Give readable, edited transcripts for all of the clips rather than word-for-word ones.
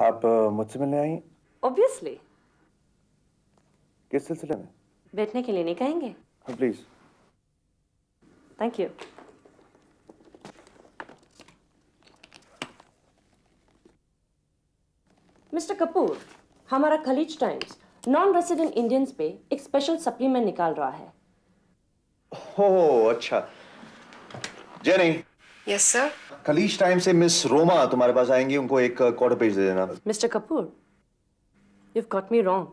आप मुझसे मिलने आई हैं? ऑब्वियसली। किस सिलसिले में? बैठने के लिए नहीं कहेंगे? हाँ please. Thank you. Mister Kapoor, हमारा Khaleej Times non resident Indians पे एक स्पेशल सप्लीमेंट निकाल रहा है। ओह अच्छा। Jenny, yes sir. Khaleej time से मिस रोमा तुम्हारे पास आएंगी, उनको एक क्वार्टर पेज दे देना। Mister Kapoor, you've got me wrong.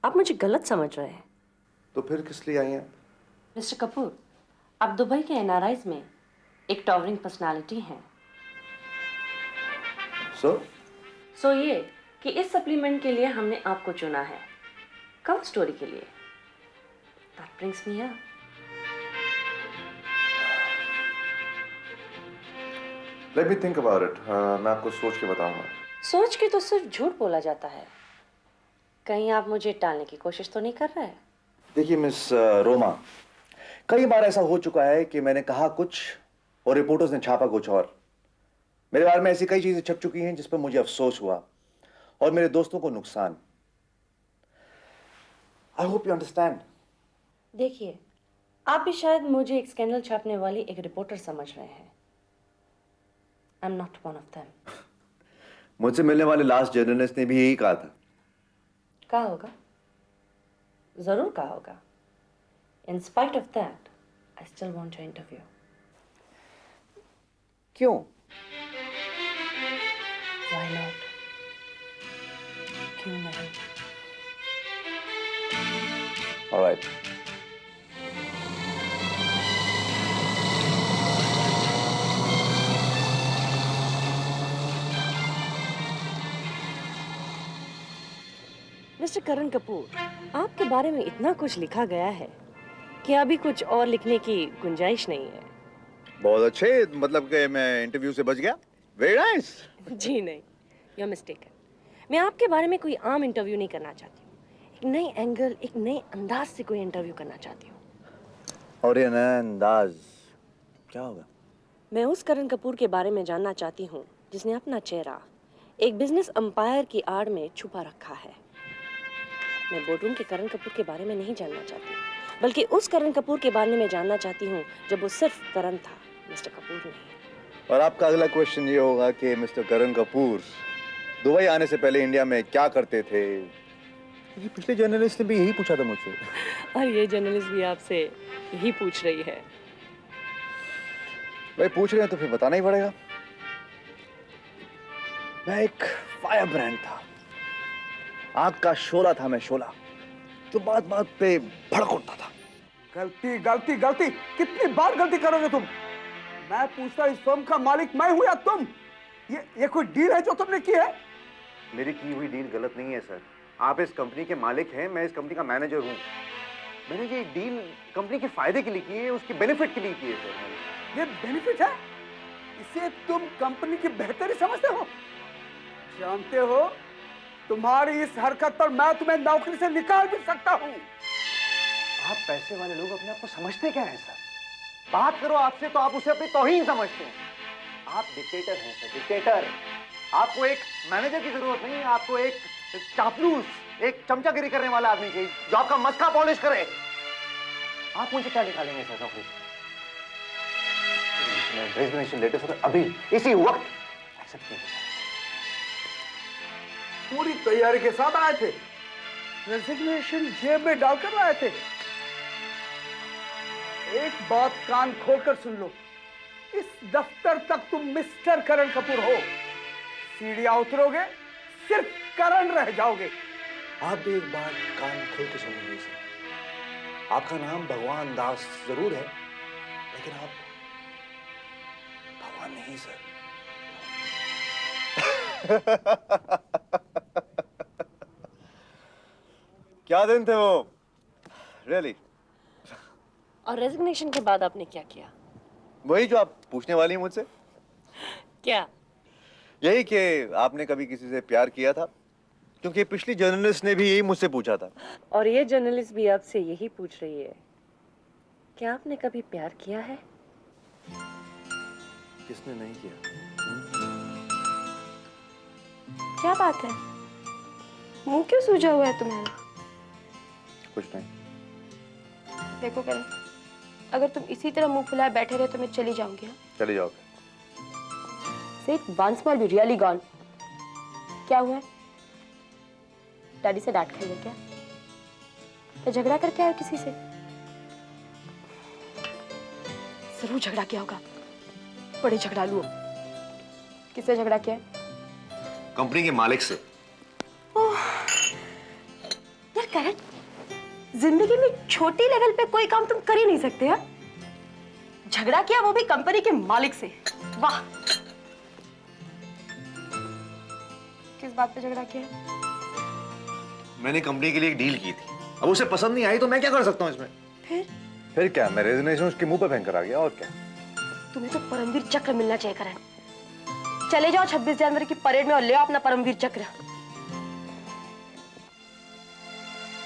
आप मुझे गलत समझ रहे हैं। तो फिर किस लिए आई हैं? मिस्टर कपूर, आप दुबई के एनआरआईज में एक टॉवरिंग पर्सनालिटी हैं। सो ये कि इस सप्लीमेंट के लिए हमने आपको चुना है, कवर स्टोरी के लिए। That brings me up. Let me think about it. मैं आपको सोच के बताऊंगा। सोच के तो सिर्फ झूठ बोला जाता है। कहीं आप मुझे टालने की कोशिश तो नहीं कर रहे? देखिए मिस रोमा, कई बार ऐसा हो चुका है कि मैंने कहा कुछ और रिपोर्टर्स ने छापा कुछ और। मेरे बारे में ऐसी कई चीजें छप चुकी हैं जिस पर मुझे अफसोस हुआ और मेरे दोस्तों को नुकसान। I hope you understand. देखिए, आप भी शायद मुझे एक स्कैंडल छापने वाली एक रिपोर्टर समझ रहे हैं। I am not one of them. मुझसे मिलने वाले लास्ट जर्नलिस्ट ने भी यही कहा था। कहा होगा, जरूर कहा होगा। In spite of that, I still want to interview. क्यों? Why not? क्यों नहीं? ऑलराइट। मिस्टर करण कपूर, आपके बारे में इतना कुछ लिखा गया है कि अभी कुछ और लिखने की गुंजाइश नहीं है। बहुत अच्छे, मतलब कि मैं इंटरव्यू से बच गया। Very nice. जी नहीं, यू आर मिस्टेकन। मैं आपके बारे में कोई आम इंटरव्यू नहीं करना चाहती हूँ। एक नए एंगल, एक नए अंदाज से कोई इंटरव्यू करना चाहती हूँ। और ये नया अंदाज क्या होगा? मैं उस करण कपूर के बारे में जानना चाहती हूँ जिसने अपना चेहरा एक बिजनेस अंपायर की आड़ में छुपा रखा है। मैं बोर्डरूम के करण कपूर के बारे में नहीं जानना चाहती, बल्कि उस करण कपूर के बारे में जानना चाहती हूँ जब वो सिर्फ करण था, मिस्टर कपूर नहीं। और आपका अगला क्वेश्चन ये होगा कि मिस्टर करण कपूर दुबई आने से पहले इंडिया में क्या करते थे? ये पिछले जर्नलिस्ट ने भी यही पूछा था मुझसे। और ये जर्नलिस्ट भी आपसे यही पूछ रही है। भाई पूछ रहे हैं तो फिर बताना ही पड़ेगा। मैं एक फायर ब्रांड था, आग का शोला था मैं, शोला जो बात बात पे भड़क उठता था। गलती गलती गलती, कितनी बार गलती करोगे तुम? मैं पूछता इस फर्म का मालिक मैं हूं या तुम? ये कोई डील है जो तुमने की है? मेरी की हुई डील गलत नहीं है सर। आप इस कंपनी के मालिक हैं, मैं इस कंपनी का मैनेजर हूँ। मैंने ये डील कंपनी के फायदे के लिए की है, उसके बेनिफिट के लिए की है सर। ये बेनिफिट है? इसे तुम कंपनी की बेहतरी समझते हो? जानते हो, तुम्हारी इस हरकत पर मैं तुम्हें नौकरी से निकाल भी सकता हूं। आप पैसे वाले लोग अपने आप को समझते क्या है सर? बात करो आपसे तो आप उसे अपनी तौहीन समझते हैं। आप डिक्टेटर हैं सर, डिक्टेटर। आपको एक मैनेजर की जरूरत नहीं है, आपको एक चापलूस, एक चमचागिरी करने वाला आदमी चाहिए जो आपका मस्का पॉलिश करे। आप मुझे क्या निकालेंगे सर नौकरी? रेजिग्नेशन लेटर सर अभी इसी वक्त एक्सेप्ट कीजिए सर। पूरी तैयारी के साथ आए थे, रेजिग्नेशन जेब में डालकर लाए थे। एक बात कान खोलकर सुन लो, इस दफ्तर तक तुम मिस्टर करण कपूर हो, सीढ़ियां उतरोगे सिर्फ करण रह जाओगे। आप भी एक बार कान खोल के सुनिए सर। आपका नाम भगवान दास जरूर है, लेकिन आप भगवान नहीं सर। क्या दिन थे वो, रियली। और रेजिग्नेशन के बाद आपने क्या किया? वही जो आप पूछने वाली हैं मुझसे। क्या? यही कि आपने कभी किसी से प्यार किया था, क्योंकि पिछली जर्नलिस्ट ने भी यही मुझसे पूछा था। और ये जर्नलिस्ट भी आपसे यही पूछ रही है, क्या आपने कभी प्यार किया है? किसने नहीं किया? क्या बात है? मुंह क्यों सूजा हुआ है तुम्हारा? कुछ नहीं। देखो करण, अगर तुम इसी तरह मुंह फुलाए बैठे रहे तो मैं चली जाऊंगी। हाँ? चले जाओ। Say it once more, be really gone. क्या हुआ? डैडी से डांट खाई है क्या? तो झगड़ा करके आए किसी से? जरूर झगड़ा किया होगा, बड़े झगड़ालू हो। किससे झगड़ा किया है? कंपनी के मालिक से। यार करण, जिंदगी में छोटी लेवल पे कोई काम तुम कर ही नहीं सकते। हा? झगड़ा किया वो भी कंपनी के मालिक से। वाह! किस बात पे झगड़ा किया? मैंने कंपनी के लिए एक डील की थी, अब उसे पसंद नहीं आई तो मैं क्या कर सकता हूँ इसमें? फिर क्या, मैं रेजिग्नेशन उसके मुंह पे फेंक कर आ गया, और क्या। तुम्हें तो परमवीर चक्र मिलना चाहिए करण। चले जाओ 26 जनवरी की परेड में और ले आओ अपना परमवीर चक्र।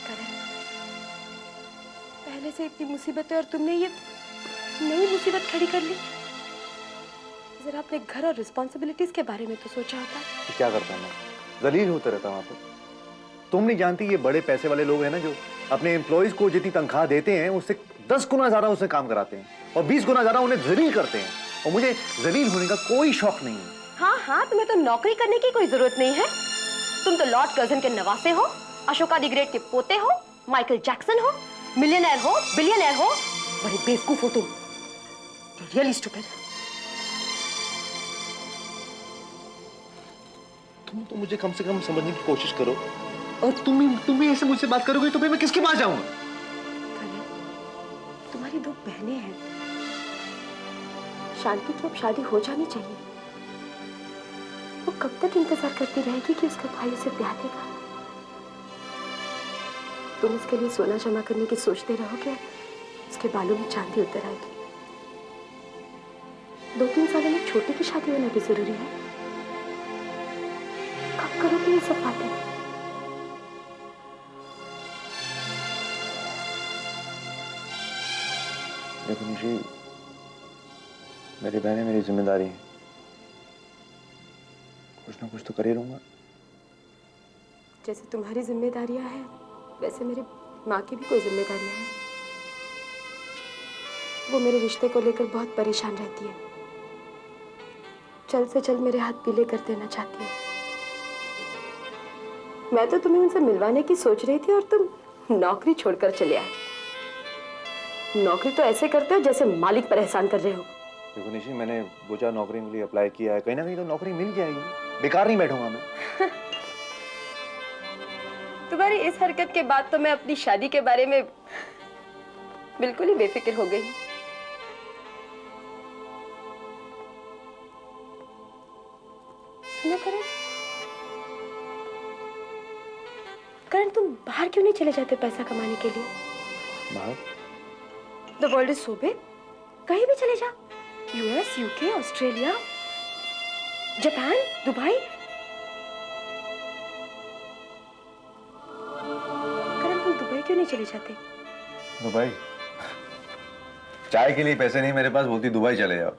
करण, पहले से इतनी मुसीबत है और तुमने ये नई मुसीबत खड़ी कर ली। जरा अपने घर और रिस्पॉन्सिबिलिटीज के बारे में तो सोचा होता। तो क्या करता मैं, जलील होता रहता वहां पे। तुम नहीं जानती, ये बड़े पैसे वाले लोग हैं ना, जो अपने एम्प्लॉइज को जितनी तनख्वाह देते हैं उससे 10 गुना ज्यादा उससे काम कराते हैं और 20 गुना ज्यादा उन्हें जलील करते हैं, और मुझे जलील होने का कोई शौक नहीं है। हाँ हाँ, तुम्हें तो नौकरी करने की कोई जरूरत नहीं है। तुम तो लॉर्ड कर्जन के नवासे हो, अशोका दी ग्रेट के पोते हो, माइकल जैक्सन हो, मिलियनर हो, बिलियनर हो। बड़े बेवकूफ हो तुम, रियली स्टूपिड। तुम तो मुझे कम से कम समझने की कोशिश करो, और तुम ही ऐसे मुझसे बात करोगे तो फिर मैं किसके पास जाऊंगा? तुम्हारी 2 बहनें हैं, शांति की अब शादी हो जानी चाहिए। वो कब तक इंतजार करती रहेगी कि उसका भाई उसे ब्याह देगा? तुम उसके लिए सोना जमा करने की सोचते रहोगे, उसके बालों में चांदी उतर आएगी। 2-3 सालों में छोटी की शादी होना भी जरूरी है। कब करोगे ये सब बातें? देखो निशी, मेरी बहनें मेरी जिम्मेदारी है, कुछ ना कुछ तो कर ही लूंगा। जैसे तुम्हारी जिम्मेदारियां हैं, वैसे मेरी माँ की भी कोई जिम्मेदारियां हैं। वो मेरे रिश्ते को लेकर बहुत परेशान रहती है, जल्द से जल्द मेरे हाथ पीले कर देना चाहती है। मैं तो तुम्हें उनसे मिलवाने की सोच रही थी और तुम नौकरी छोड़कर चले आए। नौकरी तो ऐसे करते हो जैसे मालिक पर एहसान कर रहे हो। देखो निशी, मैंने 2-4 नौकरी के लिए अप्लाई किया है, कहीं ना कहीं तो नौकरी मिल जाएगी, बेकार नहीं बैठूंगा मैं। तुम्हारी इस हरकत के बाद तो मैं अपनी शादी के बारे में बिल्कुल ही बेफिक्र हो गई हूँ। सुनो करण, करण तुम बाहर क्यों नहीं चले जाते पैसा कमाने के लिए? बाहर? The world is so big, कहीं भी चले जाओ। US, UK, Australia, Japan, Dubai. Karan तुम दुबई क्यों नहीं चले जाते? दुबई? चाय के लिए पैसे नहीं मेरे पास, बोलती दुबई चले जाओ।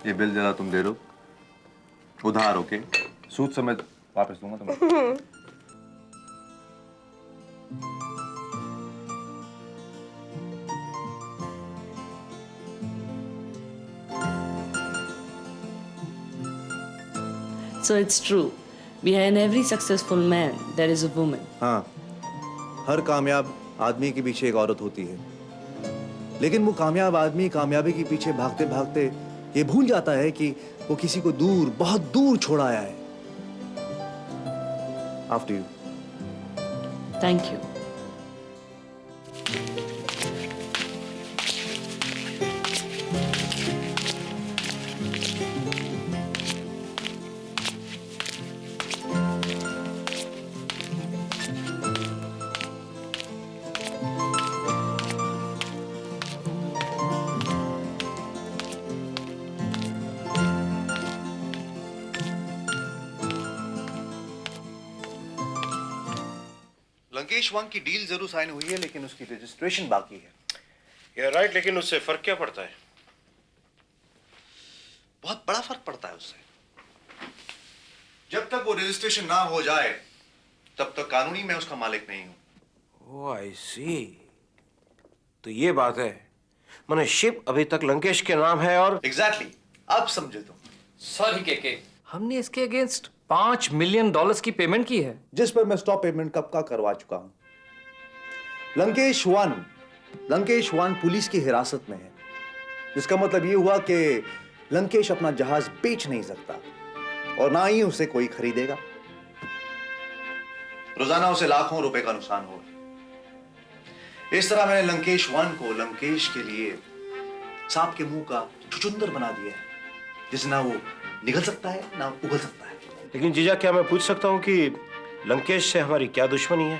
ये बिल जरा तुम दे दो, उधार ओके, सूद समेत वापस दूंगा तुम्हें। So it's true. Behind every successful man, there is a woman. हाँ, हर कामयाब आदमी के पीछे एक औरत होती है, लेकिन वो कामयाब आदमी कामयाबी के पीछे भागते भागते ये भूल जाता है कि वो किसी को दूर, बहुत दूर छोड़ आया है। After you. Thank you. Lankesh वांग की डील जरूर साइन हुई है, लेकिन उसकी रजिस्ट्रेशन बाकी है। ये राइट, लेकिन उससे फर्क क्या पड़ता है? बहुत बड़ा फर्क पड़ता है उससे। जब जब तक वो रजिस्ट्रेशन ना हो जाए तब तक कानूनी मैं उसका मालिक नहीं हूं। ओह आई सी। तो ये बात है, मैंने शिप अभी तक लंकेश के नाम है और एग्जैक्टली अब समझे तुम। सॉरी के हमने इसके अगेंस्ट $5 मिलियन की पेमेंट की है, जिस पर मैं स्टॉप पेमेंट कब का करवा चुका हूं। लंकेश वन पुलिस की हिरासत में है, जिसका मतलब ये हुआ कि लंकेश अपना जहाज बेच नहीं सकता और ना ही उसे कोई खरीदेगा। रोजाना उसे लाखों रुपए का नुकसान होगा। इस तरह मैंने लंकेश वन को लंकेश के लिए सांप के मुंह का चुचुंदर बना दिया है, जिससे ना वो निगल सकता है ना उगल सकता है। लेकिन जीजा, क्या मैं पूछ सकता हूं कि लंकेश से हमारी क्या दुश्मनी है?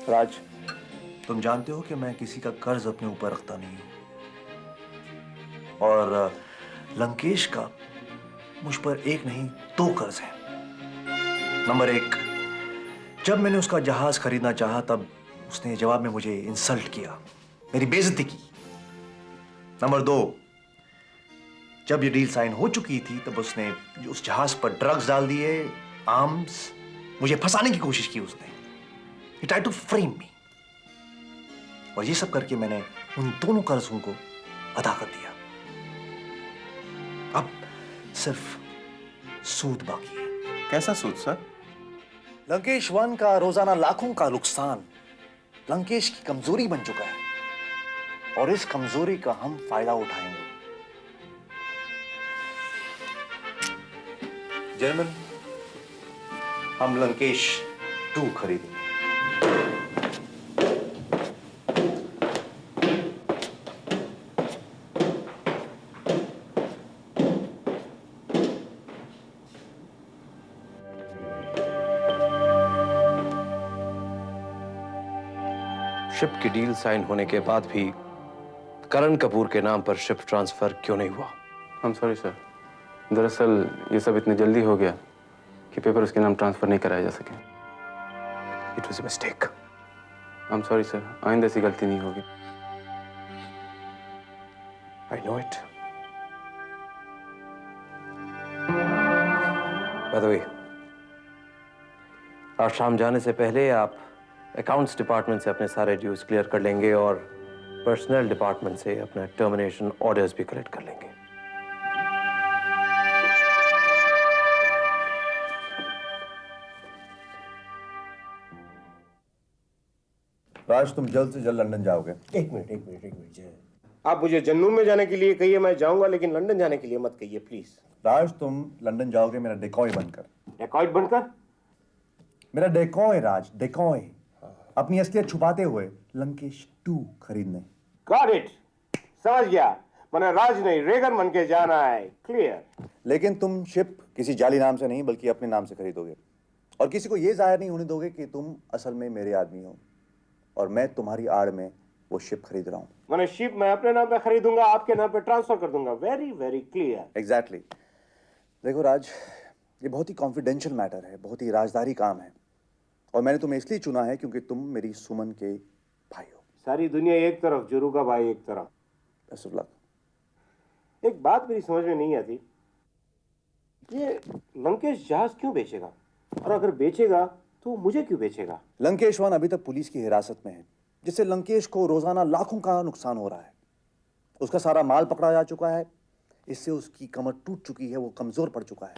राज, तुम जानते हो कि मैं किसी का कर्ज अपने ऊपर रखता नहीं हूं, और लंकेश का मुझ पर एक नहीं 2 कर्ज है। नंबर 1, जब मैंने उसका जहाज खरीदना चाहा तब उसने जवाब में मुझे इंसल्ट किया, मेरी बेइज्जती की। नंबर 2, जब ये डील साइन हो चुकी थी तब उसने उस जहाज पर ड्रग्स डाल दिए, आर्म्स, मुझे फंसाने की कोशिश की उसने। He tried to frame me। और ये सब करके मैंने उन दोनों कर्जों को अदा कर दिया। अब सिर्फ सूद बाकी है। कैसा सूद सर? लंकेश वन का रोजाना लाखों का नुकसान लंकेश की कमजोरी बन चुका है, और इस कमजोरी का हम फायदा उठाएंगे। जेंटलमैन, हम लंकेश 2 खरीदेंगे। शिप की डील साइन होने के बाद भी करण कपूर के नाम पर शिप ट्रांसफर क्यों नहीं हुआ? I'm sorry सर, दरअसल ये सब इतनी जल्दी हो गया कि पेपर उसके नाम ट्रांसफर नहीं कराए जा सके। It was a mistake। I'm sorry sir, आइंदा ऐसी गलती नहीं होगी। I know it। By the way, आज शाम जाने से पहले आप अकाउंट्स डिपार्टमेंट से अपने सारे ड्यूज क्लियर कर लेंगे और पर्सनल डिपार्टमेंट से अपना टर्मिनेशन ऑर्डर्स भी कलेक्ट कर लेंगे। राज, तुम जल्द से जल्द लंदन जाओगे? एक मिनट जय। आप मुझे जन्नू में जाने के लिए कहिए, मैं जाऊंगा, लेकिन लंदन जाने के लिए मत कहिए प्लीज। राज, तुम लंदन जाओगे मेरा डेकॉय बनकर। डेकॉइट बनकर? मेरा डेकॉय राज, डेकॉय। अपनी असलियत छुपाते हुए लंकेश 2 खरीदने। गॉट इट, समझ गया। मैंने राज नहीं, रेगन बन के जाना है। क्लियर। लेकिन तुम शिप किसी जाली नाम से नहीं बल्कि अपने नाम से खरीदोगे, और किसी को यह जाहिर नहीं होने दोगे कि तुम असल में मेरे आदमी हो और मैं तुम्हारी आड़ में वो शिप खरीद रहा हूं। मैंने शिप मैं अपने नाम पे खरीदूंगा, आपके नाम पे ट्रांसफर कर दूंगा। Very very clear. एग्जैक्टली। देखो राज, ये बहुत ही कॉन्फिडेंशियल मैटर है, बहुत ही राजदारी काम है, और मैंने तुम्हें इसलिए चुना है क्योंकि तुम मेरी सुमन के भाई हो। सारी दुनिया एक तरफ, जुरू का भाई एक तरफ। Best of luck. एक बात मेरी समझ में नहीं आती, ये लंकेश जहाज क्यों बेचेगा, और अगर बेचेगा तो मुझे क्यों बेचेगा? लंकेश वन अभी तक पुलिस की हिरासत में है, जिससे लंकेश को रोजाना लाखों का नुकसान हो रहा है। उसका सारा माल पकड़ा जा चुका है, इससे उसकी कमर टूट चुकी है, वो कमजोर पड़ चुका है।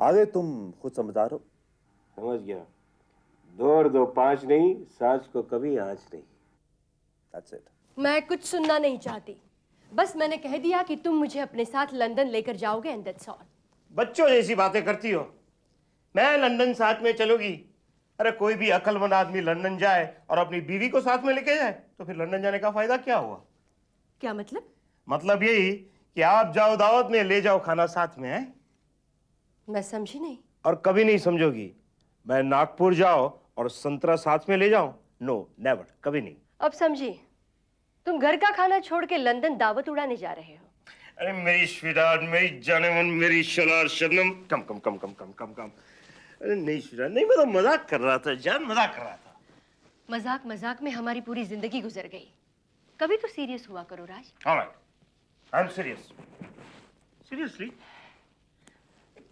आगे तुम खुद समझदार हो। समझ गया। 2 और 2 5 नहीं, साज को कभी आँच नहीं। That's it। मैं कुछ सुनना नहीं चाहती, बस मैंने कह दिया कि तुम मुझे अपने साथ लंदन लेकर जाओगे एंड दैट्स ऑल। बच्चों जैसी बातें करती हो। मैं लंदन साथ में चलोगी? अरे कोई भी अक्लमंद आदमी लंदन जाए और अपनी बीवी को साथ में लेके जाए तो फिर लंदन जाने का फायदा क्या हुआ? क्या मतलब? मतलब यही कि आप जाओ दावत में, ले जाओ खाना साथ में है। मैं समझी नहीं। और कभी नहीं समझोगी। मैं नागपुर जाओ और संतरा साथ में ले जाऊं? नो नेवर, कभी नहीं। अब समझी, तुम घर का खाना छोड़ के लंदन दावत उड़ाने जा रहे हो। अरे मेरी स्वीटहार्ट, मेरी जाने मन, मेरी शरार शबनम, कम कम कम कम कम कम कम। अरे नहीं स्वीटहार्ट, नहीं, मैं तो मजाक कर रहा था जान, मजाक कर रहा था। मजाक मजाक में हमारी पूरी जिंदगी गुजर गई, कभी तो सीरियस हुआ करो Raj. Alright, I am serious. Seriously?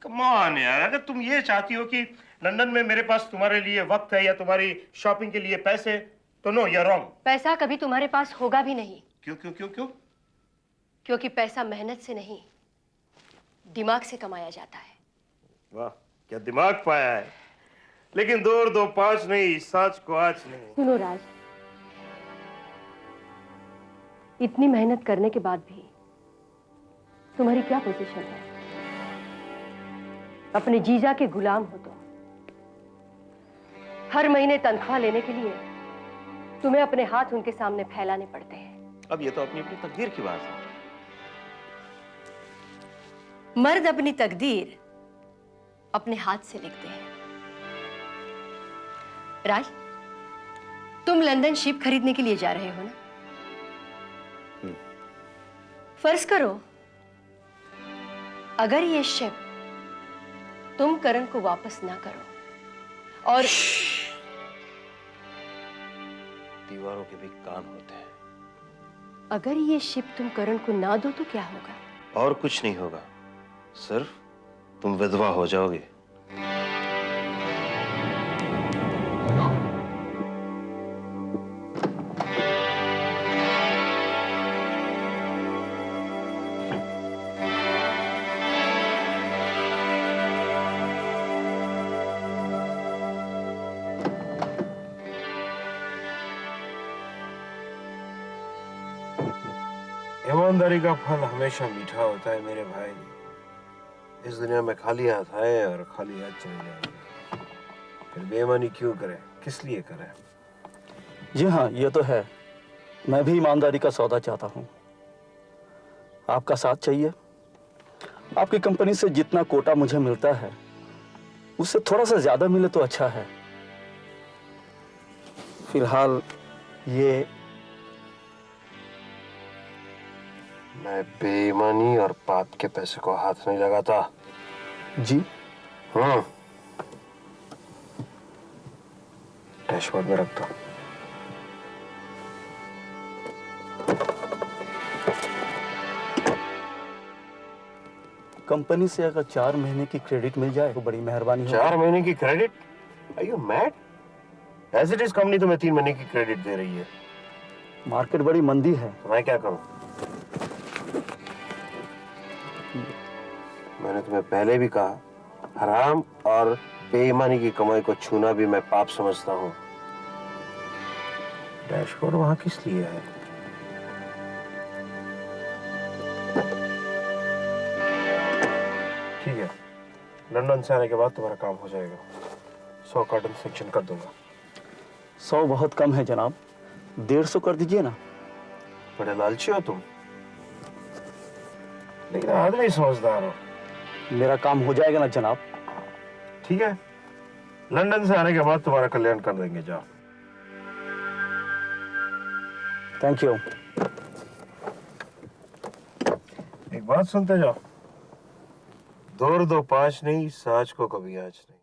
Come on यार, अगर तुम ये चाहती हो कि लंदन में मेरे पास तुम्हारे लिए वक्त है या तुम्हारी शॉपिंग के लिए पैसे, तो नो, यू आर रॉन्ग। पैसा कभी तुम्हारे पास होगा भी नहीं। क्यों क्यों क्यों क्यों? क्योंकि पैसा मेहनत से नहीं, दिमाग से कमाया जाता है। वाह, क्या दिमाग पाया है। लेकिन 2 और 2 5 नहीं, 7 को आज नहीं। सुनो राज, इतनी मेहनत करने के बाद भी तुम्हारी क्या पोजीशन है? अपने जीजा के गुलाम हो तुम। हर महीने तनख्वाह लेने के लिए तुम्हें अपने हाथ उनके सामने फैलाने पड़ते हैं। अब ये तो अपनी अपनी तकदीर की बात है। मर्द अपनी तकदीर अपने हाथ से लिखते हैं। राज, तुम लंदन शिप खरीदने के लिए जा रहे हो ना? फर्ज करो अगर ये शिप तुम करण को वापस ना करो और दीवारों के भी कान होते हैं। अगर ये शिप तुम करण को ना दो तो क्या होगा? और कुछ नहीं होगा, सिर्फ तुम विधवा हो जाओगे। ईमानदारी का फल हमेशा मीठा होता है मेरे भाई। इस दुनिया में खाली हाथ आए और खाली हाथ चले जाएंगे। फिर बेईमानी क्यों करें, किस लिए करें? जी हाँ, ये तो है। मैं भी ईमानदारी का सौदा चाहता हूँ। आपका साथ चाहिए। आपकी कंपनी से जितना कोटा मुझे मिलता है उससे थोड़ा सा ज्यादा मिले तो अच्छा है। फिलहाल ये मैं बेईमानी और पाप के पैसे को हाथ नहीं लगाता। जी? हाँ, डैशबोर्ड में रख दो। कंपनी से अगर 4 महीने की क्रेडिट मिल जाए तो बड़ी मेहरबानी होगी। 4 महीने की credit? Are you mad? As it is, company तुम्हें 3 महीने की क्रेडिट दे रही है। मार्केट बड़ी मंदी है। तो मैं क्या करूं? मैंने तुम्हें पहले भी कहा, हराम और बेईमानी की कमाई को छूना भी मैं पाप समझता हूं। डैशबोर्ड वहां किस लिए है? ठीक है, लंदन से आने के बाद तुम्हारा काम हो जाएगा। 100 कार्टन सेक्शन कर दूंगा। 100 बहुत कम है जनाब, 150 कर दीजिए ना। बड़े लालची हो तुम, लेकिन आदमी समझदार हो। मेरा काम हो जाएगा ना जनाब? ठीक है, लंदन से आने के बाद तुम्हारा कल्याण कर देंगे। जाओ। Thank you. एक बात सुनते जाओ, 2 और 2 5 नहीं, 7 को कभी आज नहीं।